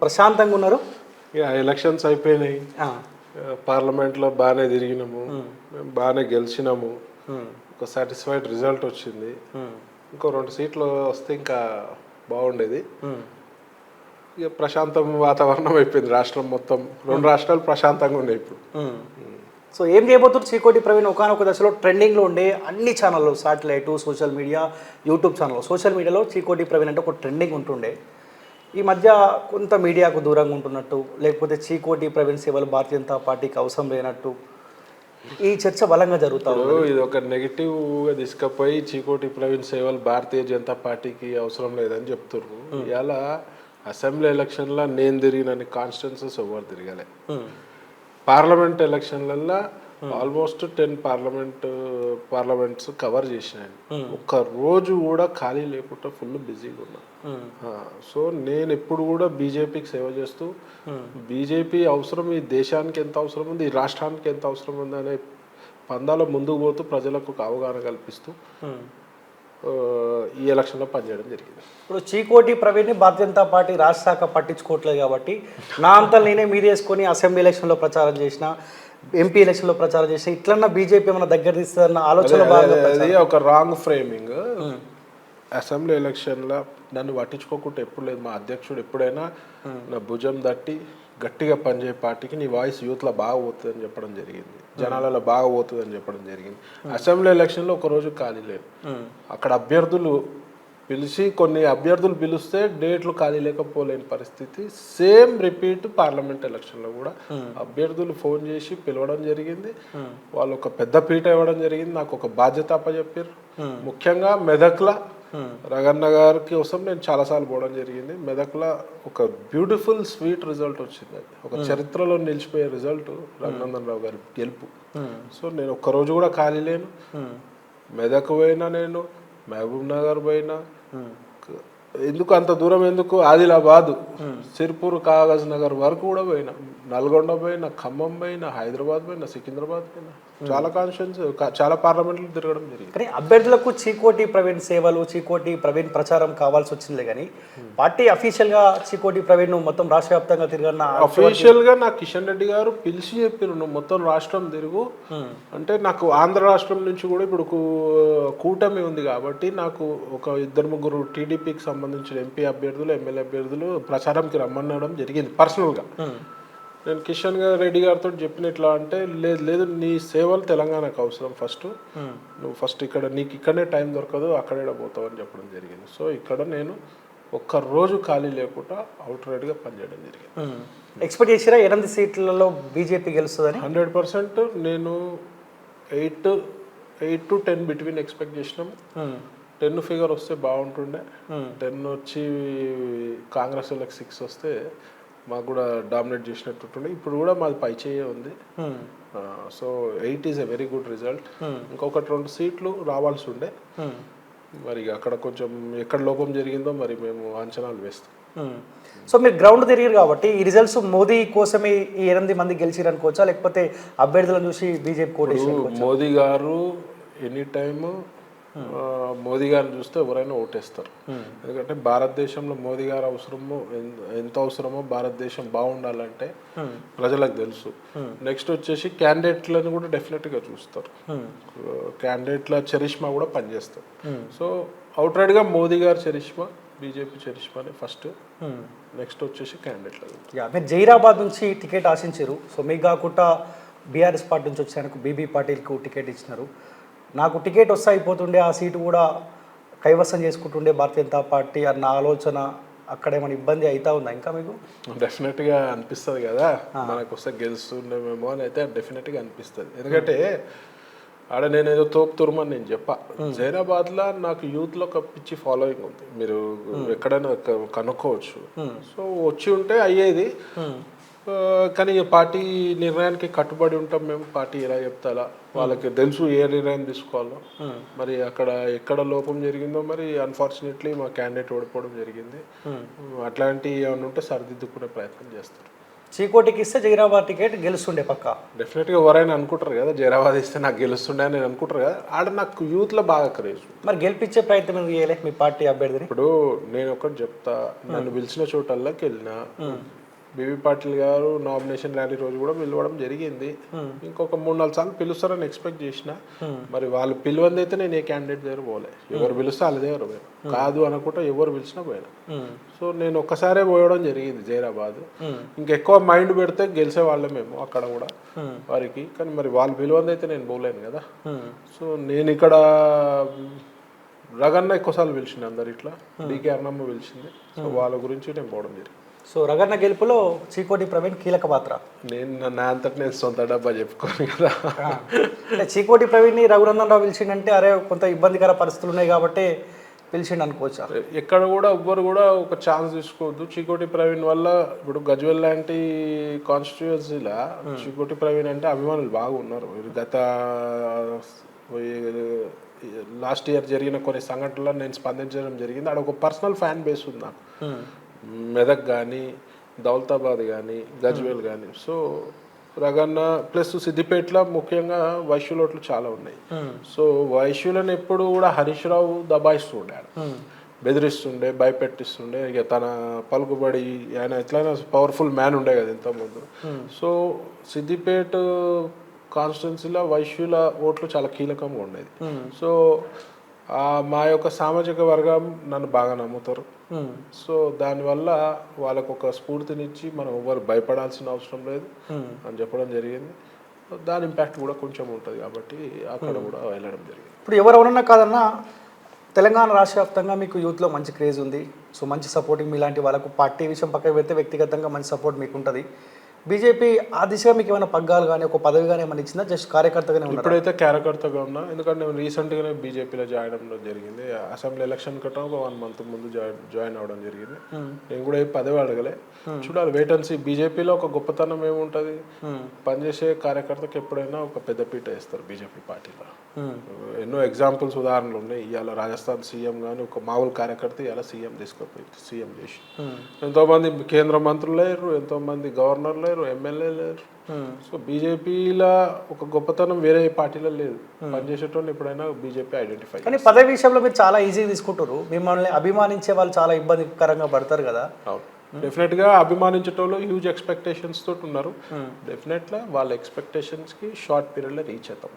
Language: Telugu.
ప్రశాంతంగా ఉన్నారు. ఇక ఎలక్షన్స్ అయిపోయినాయి, పార్లమెంట్లో బాగానే తిరిగినాము, మేము బాగానే గెలిచినాము, ఒక సాటిస్ఫైడ్ రిజల్ట్ వచ్చింది. ఇంకో 2 సీట్లు వస్తే ఇంకా బాగుండేది. ఇక ప్రశాంతం వాతావరణం అయిపోయింది రాష్ట్రం మొత్తం. 2 రాష్ట్రాలు ప్రశాంతంగా ఉన్నాయి ఇప్పుడు. సో ఏం చేయబోతున్నారు చీకోటి ప్రవీణ్? ఒకనొక దశలో ట్రెండింగ్లో ఉండే అన్ని ఛానళ్ళు, satellite, social media, YouTube channel. Social మీడియాలో చీకోటి ప్రవీణ్ అంటే ఒక ట్రెండింగ్ ఉంటుండే. ఈ మధ్య కొంత మీడియాకు దూరంగా ఉంటున్నట్టు, లేకపోతే చీకోటి ప్రవీణ్ సేవలు భారతీయ జనతా పార్టీకి అవసరం లేనట్టు ఈ చర్చ బలంగా జరుగుతారు. ఇది ఒక నెగిటివ్గా తీసుకుపోయి చీకోటి ప్రవీణ్ సేవలు భారతీయ జనతా పార్టీకి అవసరం లేదని చెప్తున్నారు. ఇలా అసెంబ్లీ ఎలక్షన్లో నేను తిరిగినన్ని కాన్స్టిట్యున్సీస్ ఎవరు తిరగలే. పార్లమెంట్ ఎలక్షన్లలో ఆల్మోస్ట్ 10 పార్లమెంట్స్ కవర్ చేసినాను. ఒక్క రోజు కూడా ఖాళీ లేకుండా ఫుల్ బిజీగా ఉన్నా. సో నేను ఎప్పుడు కూడా బీజేపీకి సేవ చేస్తూ, బీజేపీ అవసరం ఈ దేశానికి ఎంత అవసరం ఉంది, ఈ రాష్ట్రానికి ఎంత అవసరం ఉంది అనే పందాలో ముందుకు పోతూ ప్రజలకు ఒక అవగాహన కల్పిస్తూ ఈ ఎలక్షన్లో పనిచేయడం జరిగింది. ఇప్పుడు చీకోటి ప్రవీణ్ని భారతీయ జనతా పార్టీ రాష్ట్ర శాఖ పట్టించుకోవట్లేదు కాబట్టి నా అంతా నేనే మీదేసుకొని అసెంబ్లీ ఎలక్షన్లో ప్రచారం చేసిన, ఎంపీ ఎలక్షన్లో ప్రచారం చేసిన, ఇట్లన్నా బీజేపీ ఏమైనా దగ్గర తీస్తుందన్న ఆలోచన అది ఒక రాంగ్ ఫ్రేమింగ్. అసెంబ్లీ ఎలక్షన్లో నన్ను పట్టించుకోకుండా ఎప్పుడు లేదు. మా అధ్యక్షుడు ఎప్పుడైనా నా భుజం తట్టి గట్టిగా పనిచేయ పార్టీకి నీ వాయిస్ యూత్లో బాగా పోతుంది అని చెప్పడం జరిగింది, జనాలలో బాగా పోతుంది అని చెప్పడం జరిగింది. అసెంబ్లీ ఎలక్షన్లో ఒకరోజు ఖాళీ లేదు. అక్కడ అభ్యర్థులు పిలిచి, కొన్ని అభ్యర్థులు పిలిస్తే డేట్లు ఖాళీ లేకపోలేని పరిస్థితి. సేమ్ రిపీట్ పార్లమెంట్ ఎలక్షన్లో కూడా అభ్యర్థులు ఫోన్ చేసి పిలవడం జరిగింది. వాళ్ళు ఒక పెద్ద పీట ఇవ్వడం జరిగింది. నాకు ఒక బాధ్యత అప్పచెప్పారు. ముఖ్యంగా మెదక్ల రగన్న గారి కోసం నేను చాలాసార్లు పోవడం జరిగింది. మెదక్లో ఒక బ్యూటిఫుల్ స్వీట్ రిజల్ట్ వచ్చింది. అది ఒక చరిత్రలో నిలిచిపోయే రిజల్ట్ రఘునందన్ రావు గారి గెలుపు. సో నేను ఒక్కరోజు కూడా ఖాళీ లేను. మెదక్ పోయినా, నేను మహబూబ్ నగర్ పోయినా, ఎందుకు అంత దూరం ఎందుకు, ఆదిలాబాద్, సిర్పూర్, కాగజ్ నగర్ వరకు కూడా పోయినా, నల్గొండ పోయినా, ఖమ్మం పోయినా, హైదరాబాద్ పోయినా, సికింద్రాబాద్ పోయినా, చాలా కాన్స్టిట్యూన్స్, చాలా పార్లమెంట్లు తిరగడం జరిగింది. కానీ అభ్యర్థులకు చీకోటి ప్రవీణ్ సేవలు, చీకోటి ప్రవీణ్ ప్రచారం కావాల్సి వచ్చిందిలే. కానీ పార్టీ అఫీషియల్గా చీకోటి ప్రవీణ్ మొత్తం రాష్ట్ర వ్యాప్తంగా తిరగన్న అఫీషియల్గా నాకు కిషన్ రెడ్డి గారు పిలిచి చెప్పారు, నువ్వు మొత్తం రాష్ట్రం తిరుగు అంటే. నాకు ఆంధ్ర రాష్ట్రం నుంచి కూడా ఇప్పుడు కూటమి ఉంది కాబట్టి నాకు ఒక 2-3 టీడీపీకి సంబంధించిన ఎంపీ అభ్యర్థులు, ఎమ్మెల్యే అభ్యర్థులు ప్రచారంకి రమ్మనడం జరిగింది పర్సనల్గా. నేను కిషన్ రెడ్డి గారితో చెప్పినట్లా అంటే, లేదు నీ సేవలు తెలంగాణకు అవసరం, నువ్వు ఫస్ట్ ఇక్కడ నీకు ఇక్కడనే టైం దొరకదు, అక్కడే పోతావు అని చెప్పడం జరిగింది. సో ఇక్కడ నేను ఒక్కరోజు ఖాళీ లేకుండా అవుట్ రైడ్గా పనిచేయడం జరిగింది. ఎక్స్పెక్ట్ చేసిరా 8 సీట్లలో బీజేపీ గెలుస్తుందని? 100% నేను 8 to 10 బిట్వీన్ ఎక్స్పెక్ట్ చేసినాము. 10 ఫిగర్ వస్తే బాగుంటుండే. 10 వచ్చి కాంగ్రెస్ వాళ్ళకి 6 వస్తే మాకు కూడా డామినేట్ చేసినట్టుండే. ఇప్పుడు కూడా మాది పై చేయ ఉంది. So 8 is a very good result. ఇంకొకటి 2 సీట్లు రావాల్సి ఉండే. మరి అక్కడ కొంచెం ఎక్కడ లోపం జరిగిందో మరి మేము అంచనాలు వేస్తాం. సో మీరు గ్రౌండ్ తిరిగారు కాబట్టి ఈ రిజల్ట్స్ మోదీ కోసమే ఈ 8 మంది గెలిచిరు అనుకోవచ్చా, లేకపోతే అభ్యర్థులను చూసి బీజేపీ కోటేసి? మోదీ గారు ఎనీ టైమ్ మోదీ గారిని చూస్తే ఎవరైనా ఓటేస్తారు. ఎందుకంటే భారతదేశంలో మోదీ గారు అవసరమో, ఎంత అవసరమో భారతదేశం బాగుండాలంటే ప్రజలకు తెలుసు. నెక్స్ట్ వచ్చేసి క్యాండిడేట్లను కూడా డెఫినెట్గా చూస్తారు. క్యాండిడేట్ల చరిష్మా కూడా పనిచేస్తారు. సో అవుట్ రైడ్గా మోదీ గారు చరిష్మా, బీజేపీ చరిష్మానే ఫస్ట్. నెక్స్ట్ వచ్చేసి క్యాండిడేట్లు. మీరు జైరాబాద్ నుంచి టికెట్ ఆశించారు. సో మీకు కాకుండా బీఆర్ఎస్ పార్టీ నుంచి వచ్చానికి బీబీ పాటిల్కు టికెట్ ఇచ్చినారు. నాకు టికెట్ వస్తే అయిపోతుండే, ఆ సీటు కూడా కైవసం చేసుకుంటుండే భారతీయ జనతా పార్టీ అన్న ఆలోచన అక్కడ ఏమైనా ఇబ్బంది అవుతా ఉందా ఇంకా మీకు? డెఫినెట్గా అనిపిస్తుంది కదా, మనకు వస్తే గెలుస్తుండేమేమో అని అయితే డెఫినెట్గా అనిపిస్తుంది. ఎందుకంటే ఆడ నేను ఏదో తోపు తురుమని నేను చెప్పా. జైరాబాద్లో నాకు యూత్లో ఒక పిచ్చి ఫాలోయింగ్ ఉంది, మీరు ఎక్కడైనా కనుక్కోవచ్చు. సో వచ్చి ఉంటే అయ్యేది. కానీ పార్టీ నిర్ణయానికి కట్టుబడి ఉంటాం మేము. పార్టీ ఎలా చెప్తా వాళ్ళకి తెలుసు ఏ నిర్ణయం తీసుకోవాలో. మరి అక్కడ ఎక్కడ లోపం జరిగిందో మరి అన్ఫార్చునేట్లీ మా క్యాండిడేట్ ఓడిపోవడం జరిగింది. అట్లాంటి ఏమైనా ఉంటే సరిదిద్దుకునే ప్రయత్నం చేస్తారు. చీకోటికి ఇస్తే జైరాబాద్ టికెట్ గెలుస్తుండే పక్క. డెఫినెట్గా ఎవరైనా అనుకుంటారు కదా జైరాబాద్ ఇస్తే నాకు గెలుస్తుండే అని నేను అనుకుంటారు కదా, ఆడ నాకు యూత్లో బాగా క్రేజ్. మరి గెలిపించే ప్రయత్నం ఎందుకు చేయలే మీ పార్టీ అభ్యర్థిని? ఇప్పుడు నేను ఒకటి చెప్తా, నన్ను పిలిచిన చోటల్లోకి వెళ్ళిన బీబీ పాటిల్ గారు నామినేషన్ ర్యాలీ రోజు కూడా పిలవడం జరిగింది. ఇంకొక 3-4 సార్లు పిలుస్తారని ఎక్స్పెక్ట్ చేసిన. మరి వాళ్ళు పిలువంది అయితే నేను ఏ క్యాండిడేట్ దగ్గర పోలే, ఎవరు పిలిస్తే వాళ్ళ దగ్గర పోయినా, కాదు అనుకుంటా ఎవరు పిలిచినా పోయినా. సో నేను ఒక్కసారే పోయడం జరిగింది జైరాబాద్. ఇంకెక్కువ మైండ్ పెడితే గెలిచే వాళ్ళే మేము అక్కడ కూడా వారికి, కానీ మరి వాళ్ళు పిలువంది అయితే నేను పోలేను కదా. సో నేను ఇక్కడ రగన్న ఎక్కువసార్లు పిలిచింది, అందరు ఇట్లా డీకే అన్నమ్మ పిలిచింది. సో వాళ్ళ గురించి నేను పోవడం జరిగింది. సో రగన్న గెలుపులో చీకోటి ప్రవీణ్ కీలక పాత్ర. నేను నా అంతటి నేను సొంత డబ్బా చెప్పుకోను కదా. అంటే చీకోటి ప్రవీణ్ని రఘునందన్ రావు పిలిచిండంటే అరే కొంత ఇబ్బందికర పరిస్థితులు ఉన్నాయి కాబట్టి పిలిచిండు అనుకోవచ్చా? ఎక్కడ కూడా ఎవ్వరు కూడా ఒక ఛాన్స్ తీసుకోవద్దు. చీకోటి ప్రవీణ్ వల్ల ఇప్పుడు గజ్వేల్ లాంటి కాన్స్టిట్యుయెన్సీలా చీకోటి ప్రవీణ్ అంటే అభిమానులు బాగా ఉన్నారు. గత లాస్ట్ ఇయర్ జరిగిన కొన్ని సంఘటనలో నేను స్పందించడం జరిగింది. ఆడ ఒక పర్సనల్ ఫ్యాన్ బేస్ ఉంది నాకు, మెదక్ కానీ దౌలతాబాద్ కానీ గజ్వేల్ కానీ. సో రగన్న ప్లస్ సిద్దిపేటలో ముఖ్యంగా వైశ్యులోట్లు చాలా ఉన్నాయి. సో వైశ్యులను ఎప్పుడు కూడా హరీష్ రావు దబాయిస్తూ ఉండాడు, బెదిరిస్తుండే, భయపెట్టిస్తుండే. ఇక తన పలుకుబడి ఆయన ఎట్లయినా పవర్ఫుల్ మ్యాన్ ఉండే కదా ఇంతకుముందు. సో సిద్దిపేట కాన్స్టిట్యున్సీలో వైశ్యుల ఓట్లు చాలా కీలకంగా ఉండేది. సో మా యొక్క సామాజిక వర్గం నన్ను బాగా నమ్ముతారు. సో దానివల్ల వాళ్ళకు ఒక స్ఫూర్తినిచ్చి మనం ఎవరు భయపడాల్సిన అవసరం లేదు అని చెప్పడం జరిగింది. దాని ఇంపాక్ట్ కూడా కొంచెం ఉంటుంది కాబట్టి అక్కడ కూడా వెళ్ళడం జరిగింది. ఇప్పుడు ఎవరెవరన్నా కాదన్నా తెలంగాణ రాష్ట్ర వ్యాప్తంగా మీకు యూత్లో మంచి క్రేజ్ ఉంది. సో మంచి సపోర్టింగ్ మీలాంటి వాళ్ళకు పార్టీ విషయం పక్కన పెడితే వ్యక్తిగతంగా మంచి సపోర్ట్ మీకు ఉంటుంది. బీజేపీ ఆ దిశగా మీకు ఏమైనా పగ్గాలు కానీ ఒక పదవి కానీ ఏమైనా ఇచ్చిందా? జస్ట్ కార్యకర్తగానే ఉన్నారు? ఇప్పుడైతే కార్యకర్తగా ఉన్నా, ఎందుకంటే నేను రీసెంట్గానే బీజేపీలో జాయిన్ అవ్వడం జరిగింది. అసెంబ్లీ ఎలక్షన్ కట్ట ఒక 1 month ముందు జాయిన్ అవ్వడం జరిగింది. నేను కూడా ఏ పదవి అడగలే, చూడాలి వెయిట్ అండ్ సీ. బీజేపీలో ఒక గొప్పతనం ఏముంటుంది, పనిచేసే కార్యకర్తకు ఎప్పుడైనా ఒక పెద్దపీట వేస్తారు బీజేపీ పార్టీలో. ఎన్నో ఎగ్జాంపుల్స్ ఉదాహరణలు ఉన్నాయి. ఇవాళ రాజస్థాన్ సీఎం కానీ ఒక మామూలు కార్యకర్త ఇవాళ సీఎం తీసుకుపోయి సీఎం చేసి, ఎంతోమంది కేంద్ర మంత్రులు లేరు, ఎంతోమంది గవర్నర్లు లేరు, ఎమ్మెల్యే లేరు. సో బీజేపీలో ఒక గొప్పతనం వేరే పార్టీలో లేదు. పనిచేసేటోళ్ళు ఎప్పుడైనా బీజేపీ ఐడెంటిఫై. కానీ పదవి విషయంలో మీరు చాలా ఈజీగా తీసుకుంటారు, మిమ్మల్ని అభిమానించే వాళ్ళు చాలా ఇబ్బందికరంగా పడతారు కదా. డెఫినెట్గా అభిమానించేటోళ్ళు హ్యూజ్ ఎక్స్పెక్టేషన్స్ తోటి ఉన్నారు. డెఫినెట్గా వాళ్ళ ఎక్స్పెక్టేషన్స్కి షార్ట్ పీరియడ్లో రీచ్ అవుతాం.